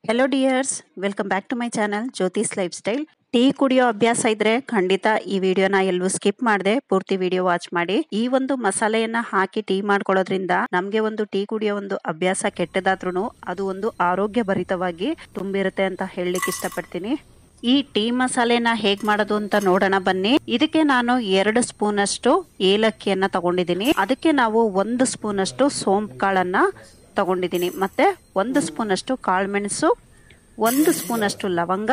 Hello dears, welcome back to my channel Jyotis lifestyle. Tea ಕುಡಿಯೋ ಅಭ್ಯಾಸ ಇದ್ರೆ ಖಂಡಿತ ಈ ವಿಡಿಯೋನ ಎಲ್ಲೂ ಸ್ಕಿಪ್ ಮಾಡದೆ ಪೂರ್ತಿ ವಿಡಿಯೋ ವಾಚ್ ಮಾಡಿ. ಈ ಒಂದು ಮಸಾಲೆಯನ್ನ ಹಾಕಿ ಟೀ ಮಾಡ್ಕೊಳ್ಳೋದ್ರಿಂದ ನಮ್ಗೆ ಒಂದು ಟೀ ಕುಡಿಯೋ ಒಂದು ಅಭ್ಯಾಸ ಕೆಟ್ಟದಾದ್ರೂ ಅದು ಒಂದು ಆರೋಗ್ಯ ಭರಿತವಾಗಿ ತುಂಬಿರುತ್ತೆ ಅಂತ ಹೇಳಲಿಕ್ಕೆ ಇಷ್ಟಪಡ್ತೀನಿ. ಈ ಟೀ ಮಸಾಲೆನ ಹೇಗ್ ಮಾಡೋದು ಅಂತ ನೋಡೋಣ ಬನ್ನಿ. ಇದಕ್ಕೆ ನಾನು 2 ಸ್ಪೂನ್ ಅಷ್ಟು ಏಲಕ್ಕಿಯನ್ನ ತಗೊಂಡಿದ್ದೀನಿ. ಅದಕ್ಕೆ ನಾವು 1 ಸ್ಪೂನ್ ಅಷ್ಟು ಸೋಂಪು ಕಾಳನ್ನ ತಗೊಂಡಿದ್ದೀನಿ. ಮತ್ತೆ 1 ಸ್ಪೂನ್ ಅಷ್ಟು ಕಾಳುಮೆಣಸು, 1 ಸ್ಪೂನ್ ಅಷ್ಟು ಲವಂಗ,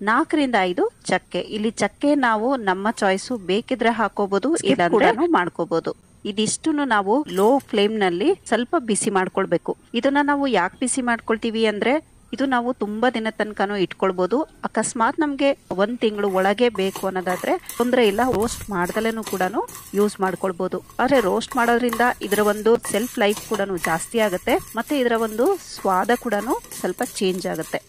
4 ರಿಂದ 5 ಚಕ್ಕೆ. ಇಲ್ಲಿ ಚಕ್ಕೆ ನಾವು ನಮ್ಮ ಚಾಯ್ಸು, ಬೇಕಿದ್ರೆ ಹಾಕೋಬಹುದು, ಇಲ್ಲಾಂದ್ರೆ ಮಾಡ್ಕೋಬಹುದು. ಇದಿಷ್ಟನ್ನು ನಾವು ಲೋ ಫ್ಲೇಮ್ ನಲ್ಲಿ ಸ್ವಲ್ಪ ಬಿಸಿ ಮಾಡ್ಕೊಳ್ಬೇಕು. ಇದನ್ನ ನಾವು ಯಾಕೆ ಬಿಸಿ ಮಾಡ್ಕೊಳ್ತೀವಿ ಅಂದ್ರೆ ಇದು ನಾವು ತುಂಬಾ ದಿನ ತನಕನೂ ಇಟ್ಕೊಳ್ಬಹುದು. ಅಕಸ್ಮಾತ್ ನಮ್ಗೆ 1 ತಿಂಗಳು ಒಳಗೆ ಬೇಕು ಅನ್ನೋದಾದ್ರೆ ತೊಂದರೆ ಇಲ್ಲ, ರೋಸ್ಟ್ ಮಾಡ್ದಲೇನು ಕೂಡ ಯೂಸ್ ಮಾಡ್ಕೊಳ್ಬಹುದು. ಆದ್ರೆ ರೋಸ್ಟ್ ಮಾಡೋದ್ರಿಂದ ಇದರ ಒಂದು ಸೆಲ್ಫ್ ಲೈಫ್ ಕೂಡ ಜಾಸ್ತಿ ಆಗುತ್ತೆ, ಮತ್ತೆ ಇದರ ಒಂದು ಸ್ವಾದ ಕೂಡ ಸ್ವಲ್ಪ ಚೇಂಜ್ ಆಗುತ್ತೆ.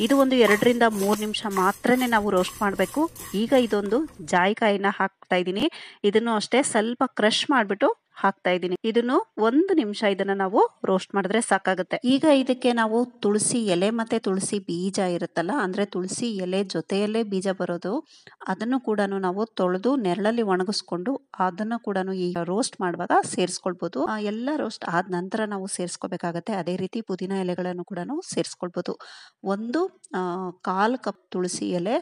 ಇದು ಒಂದು 2 ರಿಂದ 3 ನಿಮಿಷ ಮಾತ್ರನೇ ನಾವು ರೋಸ್ಟ್ ಮಾಡಬೇಕು. ಈಗ ಇದೊಂದು ಜಾಯಿಕಾಯಿನ ಹಾಕ್ತಾ ಇದ್ದೀನಿ. ಇದನ್ನು ಅಷ್ಟೇ ಸ್ವಲ್ಪ ಕ್ರಶ್ ಮಾಡ್ಬಿಟ್ಟು ಹಾಕ್ತಾ ಇದ್ದೀನಿ. ಇದನ್ನು 1 ನಿಮಿಷ ಇದನ್ನ ನಾವು ರೋಸ್ಟ್ ಮಾಡಿದ್ರೆ ಸಾಕಾಗುತ್ತೆ. ಈಗ ಇದಕ್ಕೆ ನಾವು ತುಳಸಿ ಎಲೆ ಮತ್ತೆ ತುಳಸಿ ಬೀಜ ಇರುತ್ತಲ್ಲ, ಅಂದ್ರೆ ತುಳಸಿ ಎಲೆ ಜೊತೆಯಲ್ಲೇ ಬೀಜ ಬರೋದು, ಅದನ್ನು ಕೂಡ ನಾವು ತೊಳೆದು ನೆರಳಲ್ಲಿ ಒಣಗಿಸ್ಕೊಂಡು ಅದನ್ನು ಕೂಡ ಈ ರೋಸ್ಟ್ ಮಾಡುವಾಗ ಸೇರಿಸ್ಕೊಳ್ಬಹುದು. ಎಲ್ಲ ರೋಸ್ಟ್ ಆದ ನಂತರ ನಾವು ಸೇರಿಸ್ಕೋಬೇಕಾಗತ್ತೆ. ಅದೇ ರೀತಿ ಪುದೀನ ಎಲೆಗಳನ್ನು ಕೂಡ ಸೇರಿಸ್ಕೊಳ್ಬಹುದು. ಒಂದು 1/4 ಕಪ್ ತುಳಸಿ ಎಲೆ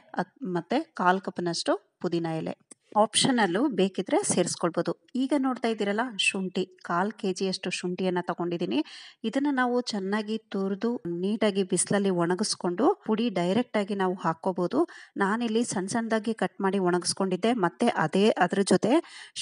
ಮತ್ತೆ 1/4 ಕಪ್ನಷ್ಟು ಪುದೀನ ಎಲೆ ಆಪ್ಷನಲ್ಲು, ಬೇಕಿದ್ರೆ ಸೇರಿಸ್ಕೊಳ್ಬಹುದು. ಈಗ ನೋಡ್ತಾ ಇದ್ದೀರಲ್ಲ, ಶುಂಠಿ 1/4 kg ಅಷ್ಟು ಶುಂಠಿಯನ್ನ ತಗೊಂಡಿದ್ದೀನಿ. ಇದನ್ನ ನಾವು ಚೆನ್ನಾಗಿ ತುರಿದು ನೀಟಾಗಿ ಬಿಸಿಲಲ್ಲಿ ಒಣಗಿಸ್ಕೊಂಡು ಪುಡಿ ಡೈರೆಕ್ಟ್ ಆಗಿ ನಾವು ಹಾಕೋಬಹುದು. ನಾನಿಲ್ಲಿ ಸಣ್ಣ ಸಣ್ಣದಾಗಿ ಕಟ್ ಮಾಡಿ ಒಣಗಿಸ್ಕೊಂಡಿದ್ದೆ. ಮತ್ತೆ ಅದ್ರ ಜೊತೆ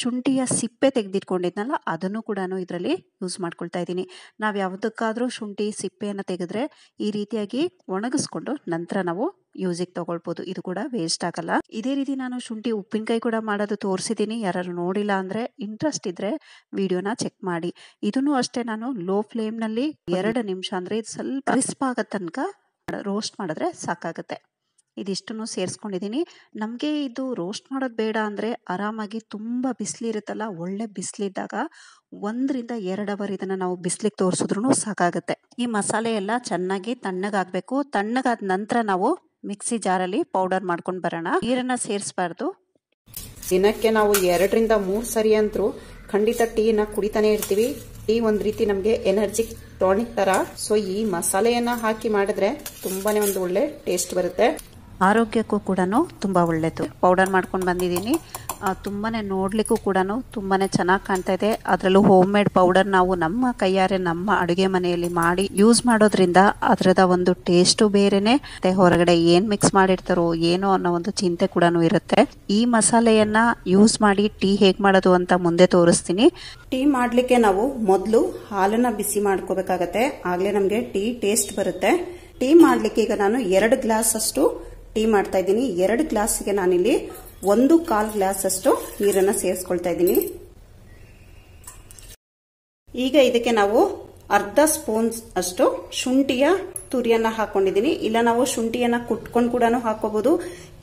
ಶುಂಠಿಯ ಸಿಪ್ಪೆ ತೆಗೆದಿಟ್ಕೊಂಡಿದ್ನಲ್ಲ, ಅದನ್ನು ಕೂಡ ಇದರಲ್ಲಿ ಯೂಸ್ ಮಾಡ್ಕೊಳ್ತಾ ಇದ್ದೀನಿ. ನಾವು ಯಾವುದಕ್ಕಾದ್ರೂ ಶುಂಠಿ ಸಿಪ್ಪೆಯನ್ನು ತೆಗೆದ್ರೆ ಈ ರೀತಿಯಾಗಿ ಒಣಗಿಸ್ಕೊಂಡು ನಂತರ ನಾವು ಯೂಸಿಗೆ ತಗೊಳ್ಬಹುದು. ಇದು ಕೂಡ ವೇಸ್ಟ್ ಆಗಲ್ಲ. ಇದೇ ರೀತಿ ನಾನು ಶುಂಠಿ ಉಪ್ಪಿನಕಾಯಿ ಕೂಡ ಮಾಡೋದು ತೋರಿಸಿದ್ದೀನಿ. ಯಾರು ನೋಡಿಲ್ಲ ಅಂದ್ರೆ ಇಂಟ್ರೆಸ್ಟ್ ಇದ್ರೆ ವಿಡಿಯೋನ ಚೆಕ್ ಮಾಡಿ. ಇದನ್ನು ಅಷ್ಟೇ ನಾನು ಲೋ ಫ್ಲೇಮ್ ನಲ್ಲಿ 2 ನಿಮಿಷ, ಅಂದ್ರೆ ಇದು ಸ್ವಲ್ಪ ಕ್ರಿಸ್ಪ್ ಆಗೋ ತನಕ ರೋಸ್ಟ್ ಮಾಡಿದ್ರೆ ಸಾಕಾಗುತ್ತೆ. ಇದಿಷ್ಟನ್ನು ಸೇರಿಸ್ಕೊಂಡಿದ್ದೀನಿ. ನಮಗೆ ಇದು ರೋಸ್ಟ್ ಮಾಡೋದು ಬೇಡ ಅಂದ್ರೆ ಆರಾಮಾಗಿ ತುಂಬಾ ಬಿಸಿಲಿರುತ್ತಲ್ಲ, ಒಳ್ಳೆ ಬಿಸಿಲಿದ್ದಾಗ 1 ರಿಂದ 2 ಅವರ್ ಇದನ್ನ ನಾವು ಬಿಸಿಲಿಗೆ ತೋರಿಸಿದ್ರು ಸಾಕಾಗುತ್ತೆ. ಈ ಮಸಾಲೆ ಎಲ್ಲ ಚೆನ್ನಾಗಿ ತಣ್ಣಗಾಗಬೇಕು. ತಣ್ಣಗಾದ ನಂತರ ನಾವು ಮಿಕ್ಸಿ ಜಾರಲ್ಲಿ ಪೌಡರ್ ಮಾಡ್ಕೊಂಡು ಬರೋಣ. ನೀರನ್ನ ಸೇರಿಸಬಾರ್ದು. ದಿನಕ್ಕೆ ನಾವು 2 ರಿಂದ 3 ಸರಿ ಅಂತರೂ ಖಂಡಿತ ಟೀನ ಕುಡಿತಾನೆ ಇರ್ತೀವಿ. ಟೀ ಒಂದ್ ರೀತಿ ನಮ್ಗೆ ಎನರ್ಜಿ ಟಾನಿಕ್ ತರ. ಸೊ ಈ ಮಸಾಲೆಯನ್ನ ಹಾಕಿ ಮಾಡಿದ್ರೆ ತುಂಬಾನೇ ಒಂದು ಒಳ್ಳೆ ಟೇಸ್ಟ್ ಬರುತ್ತೆ. ಆರೋಗ್ಯಕ್ಕೂ ಕೂಡ ತುಂಬಾ ಒಳ್ಳೇದು. ಪೌಡರ್ ಮಾಡ್ಕೊಂಡು ಬಂದಿದ್ದೀನಿ. ತುಂಬಾನೇ ನೋಡ್ಲಿಕ್ಕೂ ಕೂಡ ತುಂಬಾನೇ ಚೆನ್ನಾಗಿ ಕಾಣ್ತಾ ಇದೆ. ಅದರಲ್ಲೂ ಹೋಮ್ ಮೇಡ್ ಪೌಡರ್ ನಾವು ನಮ್ಮ ಕೈಯಾರೆ ನಮ್ಮ ಅಡುಗೆ ಮನೆಯಲ್ಲಿ ಮಾಡಿ ಯೂಸ್ ಮಾಡೋದ್ರಿಂದ ಅದರದ ಒಂದು ಟೇಸ್ಟು ಬೇರೆನೆ, ಮತ್ತೆ ಹೊರಗಡೆ ಏನ್ ಮಿಕ್ಸ್ ಮಾಡಿರ್ತಾರೋ ಏನೋ ಅನ್ನೋ ಒಂದು ಚಿಂತೆ ಕೂಡ ಇರುತ್ತೆ. ಈ ಮಸಾಲೆಯನ್ನ ಯೂಸ್ ಮಾಡಿ ಟೀ ಹೇಗ್ ಮಾಡೋದು ಅಂತ ಮುಂದೆ ತೋರಿಸ್ತೀನಿ. ಟೀ ಮಾಡ್ಲಿಕ್ಕೆ ನಾವು ಮೊದಲು ಹಾಲನ್ನ ಬಿಸಿ ಮಾಡ್ಕೋಬೇಕಾಗತ್ತೆ. ಆಗ್ಲೇ ನಮ್ಗೆ ಟೀ ಟೇಸ್ಟ್ ಬರುತ್ತೆ. ಟೀ ಮಾಡ್ಲಿಕ್ಕೆ ಈಗ ನಾನು 2 ಗ್ಲಾಸ್ ಅಷ್ಟು ಟೀ ಮಾಡ್ತಾ ಇದ್ದೀನಿ. 2 ಗ್ಲಾಸ್ಗೆ ನಾನಿಲ್ಲಿ 1/4 ಗ್ಲಾಸ್ ಅಷ್ಟು ನೀರನ್ನ ಸೇರಿಸ್ಕೊಳ್ತಾ ಇದ್ದೀನಿ. ಈಗ ಇದಕ್ಕೆ ನಾವು 1/2 ಸ್ಪೂನ್ ಅಷ್ಟು ಶುಂಠಿಯ ತುರಿಯನ್ನ ಹಾಕೊಂಡಿದ್ದೀನಿ. ಇಲ್ಲ ನಾವು ಶುಂಠಿಯನ್ನ ಕುಟ್ಕೊಂಡು ಕೂಡ ಹಾಕೋಬಹುದು,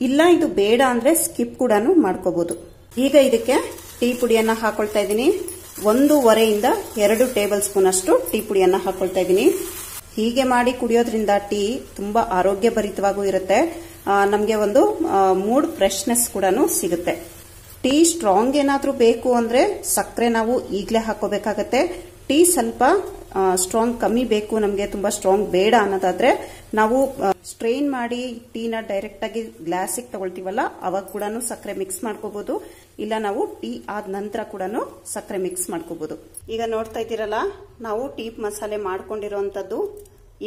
ಇಲ್ಲ ಇದು ಬೇಡ ಅಂದ್ರೆ ಸ್ಕಿಪ್ ಕೂಡ ಮಾಡ್ಕೋಬಹುದು. ಈಗ ಇದಕ್ಕೆ ಟೀ ಪುಡಿಯನ್ನ ಹಾಕೊಳ್ತಾ ಇದ್ದೀನಿ. 1.5 ಇಂದ 2 ಟೇಬಲ್ ಸ್ಪೂನ್ ಅಷ್ಟು ಟೀ ಪುಡಿಯನ್ನ ಹಾಕೊಳ್ತಾ ಇದ್ದೀನಿ. ಹೀಗೆ ಮಾಡಿ ಕುಡಿಯೋದ್ರಿಂದ ಟೀ ತುಂಬಾ ಆರೋಗ್ಯ ಭರಿತವಾಗೂ ಇರುತ್ತೆ. ನಮ್ಗೆ ಒಂದು ಮೂಡ್ ಫ್ರೆಶ್ನೆಸ್ ಕೂಡ ಸಿಗುತ್ತೆ. ಟೀ ಸ್ಟ್ರಾಂಗ್ ಏನಾದ್ರೂ ಬೇಕು ಅಂದ್ರೆ ಸಕ್ಕರೆ ನಾವು ಈಗಲೇ ಹಾಕೋಬೇಕಾಗತ್ತೆ. ಟೀ ಸ್ವಲ್ಪ ಸ್ಟ್ರಾಂಗ್ ಕಮ್ಮಿ ಬೇಕು, ನಮ್ಗೆ ತುಂಬಾ ಸ್ಟ್ರಾಂಗ್ ಬೇಡ ಅನ್ನೋದಾದ್ರೆ ನಾವು ಸ್ಟ್ರೈನ್ ಮಾಡಿ ಟೀನ ಡೈರೆಕ್ಟ್ ಆಗಿ ಗ್ಲಾಸಿಗೆ ತಗೊಳ್ತೀವಲ್ಲ, ಅವಾಗ ಕೂಡ ಸಕ್ಕರೆ ಮಿಕ್ಸ್ ಮಾಡ್ಕೋಬಹುದು. ಇಲ್ಲ ನಾವು ಟೀ ಆದ ನಂತರ ಕೂಡ ಸಕ್ಕರೆ ಮಿಕ್ಸ್ ಮಾಡ್ಕೋಬಹುದು. ಈಗ ನೋಡ್ತಾ ಇದ್ದೀರಲ್ಲ, ನಾವು ಟೀ ಮಸಾಲೆ ಮಾಡ್ಕೊಂಡಿರೋಂಥದ್ದು.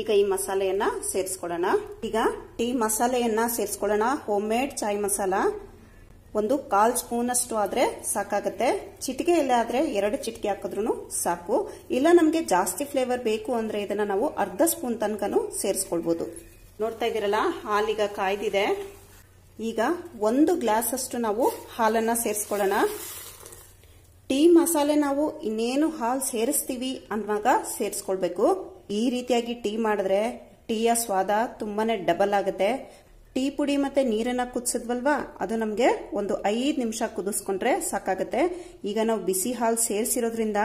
ಈಗ ಈ ಮಸಾಲೆಯನ್ನ ಸೇರಿಸ್ಕೊಳ್ಳೋಣ. ಈಗ ಟೀ ಮಸಾಲೆಯನ್ನ ಸೇರಿಸ್ಕೊಳ್ಳೋಣ. ಹೋಮ್ ಮೇಡ್ ಚಾಯ್ ಮಸಾಲ ಒಂದು 1/4 ಸ್ಪೂನ್ ಅಷ್ಟು ಆದ್ರೆ ಸಾಕಾಗತ್ತೆ. ಚಿಟಿಕೆ ಎಲ್ಲ ಆದ್ರೆ 2 ಚಿಟಿಕೆ ಹಾಕಿದ್ರು ಸಾಕು. ಇಲ್ಲ ನಮ್ಗೆ ಜಾಸ್ತಿ ಫ್ಲೇವರ್ ಬೇಕು ಅಂದ್ರೆ ಇದನ್ನ ನಾವು 1/2 ಸ್ಪೂನ್ ತನಕನೂ ಸೇರಿಸ್ಕೊಳ್ಬಹುದು. ನೋಡ್ತಾ ಇದ್ದೀರಲ್ಲ, ಹಾಲೀಗ ಕಾಯ್ದಿದೆ. ಈಗ 1 ಗ್ಲಾಸ್ ಅಷ್ಟು ನಾವು ಹಾಲನ್ನ ಸೇರಿಸ್ಕೊಳ್ಳೋಣ. ಟೀ ಮಸಾಲೆ ನಾವು ಇನ್ನೇನು ಹಾಲು ಸೇರಿಸ್ತೀವಿ ಅನ್ನುವಾಗ ಸೇರಿಸ್ಕೊಳ್ಬೇಕು. ಈ ರೀತಿಯಾಗಿ ಟೀ ಮಾಡಿದ್ರೆ ಟೀಯ ಸ್ವಾದ ತುಂಬಾನೇ ಡಬಲ್ ಆಗುತ್ತೆ. ಟೀ ಪುಡಿ ಮತ್ತೆ ನೀರನ್ನ ಕುದಿಸಿದ್ವಲ್ವಾ, ಅದು ನಮ್ಗೆ ಒಂದು 5 ನಿಮಿಷ ಕುದಿಸ್ಕೊಂಡ್ರೆ ಸಾಕಾಗುತ್ತೆ. ಈಗ ನಾವು ಬಿಸಿ ಹಾಲು ಸೇರಿಸಿರೋದ್ರಿಂದ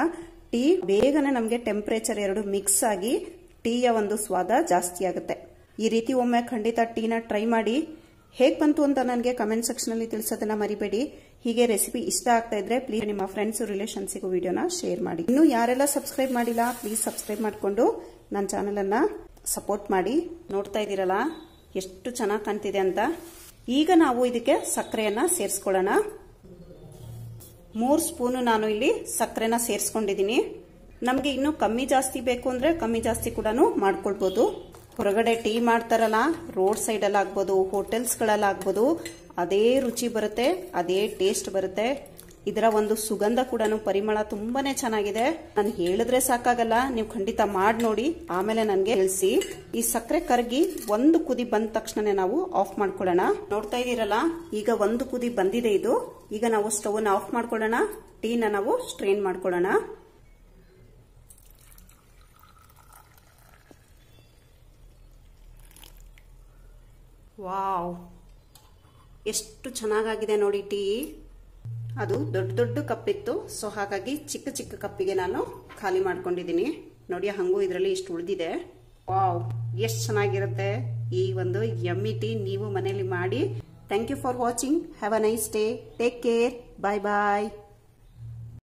ಟೀ ಬೇಗನೆ ನಮ್ಗೆ ಟೆಂಪರೇಚರ್ 2 ಮಿಕ್ಸ್ ಆಗಿ ಟೀಯ ಒಂದು ಸ್ವಾದ ಜಾಸ್ತಿ ಆಗುತ್ತೆ. ಈ ರೀತಿ ಒಮ್ಮೆ ಖಂಡಿತ ಟೀನ ಟ್ರೈ ಮಾಡಿ. ಹೇಗೆ ಬಂತು ಅಂತ ನನಗೆ ಕಮೆಂಟ್ ಸೆಕ್ಷನ್ ಅಲ್ಲಿ ತಿಳಿಸೋದನ್ನ ಮರಿಬೇಡಿ. ಹೀಗೆ ರೆಸಿಪಿ ಇಷ್ಟ ಆಗ್ತಾ ಇದ್ರೆ ಪ್ಲೀಸ್ ನಿಮ್ಮ ಫ್ರೆಂಡ್ಸ್ ರಿಲೇಷನ್ಸ್ಗೂ ವಿಡಿಯೋನ ಶೇರ್ ಮಾಡಿ. ಇನ್ನು ಯಾರೆಲ್ಲ ಸಬ್ಸ್ಕ್ರೈಬ್ ಮಾಡಿಲ್ಲ ಪ್ಲೀಸ್ ಸಬ್ಸ್ಕ್ರೈಬ್ ಮಾಡಿಕೊಂಡು ನನ್ನ ಚಾನೆಲ್ ಅನ್ನ ಸಪೋರ್ಟ್ ಮಾಡಿ. ನೋಡ್ತಾ ಇದ್ದೀರಲ್ಲ ಎಷ್ಟು ಚೆನ್ನಾಗಿ ಕಾಣ್ತಿದೆ ಅಂತ. ಈಗ ನಾವು ಇದಕ್ಕೆ ಸಕ್ಕರೆಯನ್ನ ಸೇರಿಸ್ಕೊಳ್ಳೋಣ. 3 ಸ್ಪೂನ್ ನಾನು ಇಲ್ಲಿ ಸಕ್ಕರೆನ ಸೇರಿಸ್ಕೊಂಡಿದ್ದೀನಿ. ನಮಗೆ ಇನ್ನು ಕಮ್ಮಿ ಜಾಸ್ತಿ ಬೇಕು ಅಂದ್ರೆ ಕಮ್ಮಿ ಜಾಸ್ತಿ ಕೂಡ ಮಾಡ್ಕೊಳ್ಬಹುದು. ಹೊರಗಡೆ ಟೀ ಮಾಡ್ತಾರಲ್ಲ, ರೋಡ್ ಸೈಡ್ ಅಲ್ಲಿ ಆಗ್ಬೋದು, ಹೋಟೆಲ್ಸ್ ಗಳಲ್ಲಿ ಆಗ್ಬೋದು, ಅದೇ ರುಚಿ ಬರುತ್ತೆ, ಅದೇ ಟೇಸ್ಟ್ ಬರುತ್ತೆ. ಇದರ ಒಂದು ಸುಗಂಧ ಕೂಡ ಪರಿಮಳ ತುಂಬಾನೇ ಚೆನ್ನಾಗಿದೆ. ನಾನು ಹೇಳಿದ್ರೆ ಸಾಕಾಗಲ್ಲ, ನೀವು ಖಂಡಿತ ಮಾಡಿ ನೋಡಿ, ಆಮೇಲೆ ನನಗೆ ತಿಳಿಸಿ. ಈ ಸಕ್ಕರೆ ಕರಗಿ 1 ಕುದಿ ಬಂದ ತಕ್ಷಣ ನಾವು ಆಫ್ ಮಾಡ್ಕೊಳ್ಳೋಣ. ನೋಡ್ತಾ ಇದೀರಲ್ಲ, ಈಗ 1 ಕುದಿ ಬಂದಿದೆ ಇದು. ಈಗ ನಾವು ಸ್ಟವ್ ಅನ್ನು ಆಫ್ ಮಾಡ್ಕೊಳ್ಳೋಣ. ಟೀನ ನಾವು ಸ್ಟ್ರೈನ್ ಮಾಡ್ಕೊಳ್ಳೋಣ. ವಾವ್, ಎಷ್ಟು ಚೆನ್ನಾಗಿದೆ ನೋಡಿ ಟೀ. ಅದು ದೊಡ್ಡ ದೊಡ್ಡ ಕಪ್ಪಿತ್ತು, ಸೊ ಹಾಗಾಗಿ ಚಿಕ್ಕ ಚಿಕ್ಕ ಕಪ್ಪಿಗೆ ನಾನು ಖಾಲಿ ಮಾಡ್ಕೊಂಡಿದ್ದೀನಿ. ನೋಡಿ ಹಂಗೂ ಇದರಲ್ಲಿ ಇಷ್ಟು ಉಳಿದಿದೆ. ವಾವ್, ಎಷ್ಟು ಚೆನ್ನಾಗಿರುತ್ತೆ ಈ ಒಂದು ಯಮ್ಮಿ ಟೀ. ನೀವು ಮನೆಯಲ್ಲಿ ಮಾಡಿ. Thank you for watching. Have a nice day. Take care. Bye bye.